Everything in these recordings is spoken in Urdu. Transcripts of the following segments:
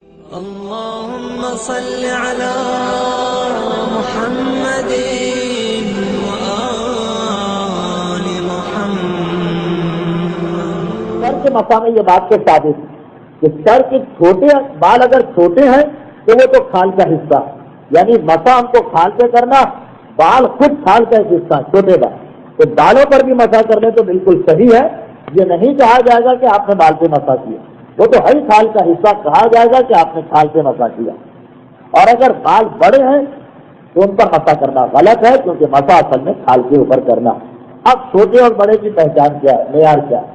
اللهم صل على محمد وآل محمد۔ سر کے مسا میں یہ بات تو ثابت ہے کہ سر کے چھوٹے بال اگر چھوٹے ہیں تو وہ تو کھال کا حصہ، یعنی مسا ہم کو کھال پہ کرنا، بال خود کھال کا ایک حصہ، چھوٹے بال تو بالوں پر بھی مسا کر لیں تو بالکل صحیح ہے۔ یہ نہیں کہا جائے گا کہ آپ نے بال پہ مسا کیا، وہ تو ہر کھال کا حصہ کہا جائے گا کہ آپ نے کھال پہ مسا کیا۔ اور اگر بال بڑے ہیں تو ان پر مسا کرنا غلط ہے، کیونکہ مسا اصل میں کھال کے اوپر کرنا۔ اب چھوٹے اور بڑے کی پہچان کیا ہے، معیار کیا ہے؟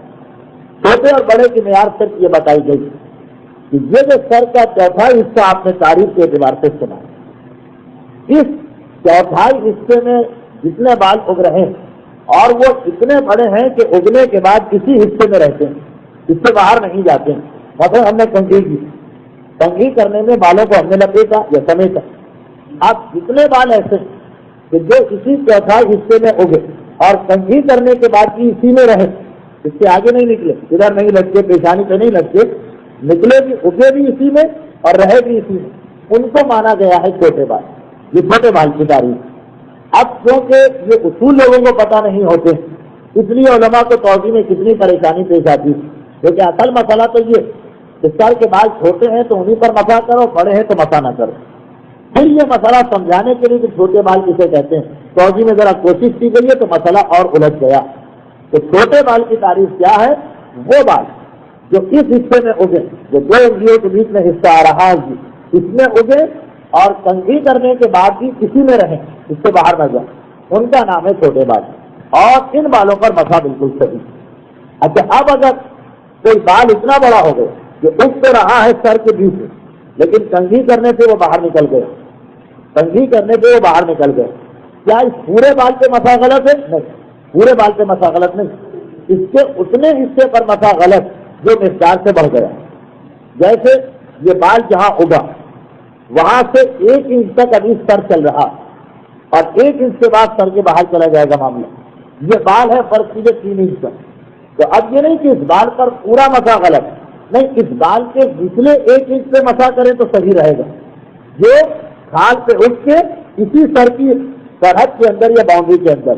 چھوٹے اور بڑے کی معیار صرف یہ بتائی گئی کہ یہ جو سر کا چوتھائی حصہ آپ نے تعریف کے اعتبار سے سنا، اس چوتھائی حصے میں جتنے بال اگ رہے ہیں اور وہ اتنے بڑے ہیں کہ اگنے کے بعد کسی حصے میں رہتے ہیں، اس سے باہر نہیں جاتے ہیں۔ مثلا ہم نے کنگھی کی، کنگھی کرنے میں بالوں کو ہم نے لپیٹا یا سمیٹا، اب جتنے بال ایسے کہ جو اسی چوتھائی حصے میں اگے اور کنگھی کرنے کے بعد بھی اسی میں رہے، اس سے آگے نہیں نکلے، ادھر نہیں لٹکے، پیشانی پہ نہیں لٹکے، نکلے بھی، اگے بھی اسی میں اور رہے بھی اسی میں، ان کو مانا گیا ہے چھوٹے بال۔ یہ چھوٹے بال کی تعریف۔ اب کیونکہ یہ اصول لوگوں کو پتہ نہیں ہوتے، اس لیے علماء کو توضیح میں کتنی پریشانی پیش آتی ہے، کیونکہ اصل مسئلہ تو یہ کہ سر کے بال چھوٹے ہیں تو انہیں پر مسا کرو، بڑے ہیں تو مسا نہ کرو۔ پھر یہ مسئلہ سمجھانے کے لیے کہ چھوٹے بال کسے کہتے ہیں، توضیح میں ذرا کوشش کی گئی ہے تو مسئلہ اور الجھ گیا۔ تو چھوٹے بال کی تعریف کیا ہے؟ وہ بال جو اس حصے میں اگے، جو دو انگلیوں کے بیچ میں حصہ آ رہا ہے اس میں اگے اور کنگھی کرنے کے بعد بھی کسی میں رہیں، اس سے باہر نہ جائیں، ان کا نام ہے چھوٹے بال، اور ان بالوں پر مسا بالکل صحیح۔ اچھا، اب اگر کوئی بال اتنا بڑا ہو گیا جو اگ تو رہا ہے سر کے بیچ میں، لیکن کنگھی کرنے سے وہ باہر نکل گیا، کنگھی کرنے سے وہ باہر نکل گیا، کیا اس پورے بال پہ مسا غلط ہے؟ نہیں، پورے بال پہ مسا غلط نہیں، اس کے اتنے حصے پر مسا غلط جو مقدار سے بڑھ گیا۔ جیسے یہ بال جہاں اگا وہاں سے 1 انچ تک ابھی سر چل رہا اور 1 انچ کے بعد سر کے باہر چلا جائے گا معاملہ، یہ بال ہے فرض کیجیے 3 انچ کا، تو اب یہ نہیں کہ اس بال پر پورا مسا غلط، نہیں، اس بال کے نچلے 1 انچ سے مسا کریں تو صحیح رہے گا، جو کھال سے اٹھ کے اسی سر کی سرحد کے اندر یا باؤنڈری کے اندر،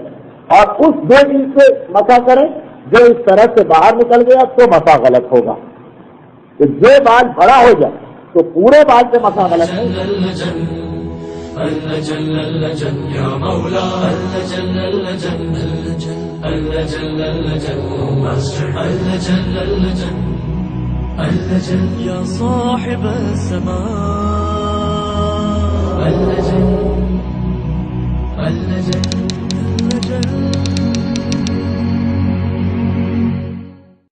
اور اس 2 انچ سے مسا کریں جو اس طرح سے باہر نکل گیا تو مسا غلط ہوگا۔ تو جو بال بڑا ہو جائے تو پورے بال سے مسا غلط نہیں۔ يا صاحب السماء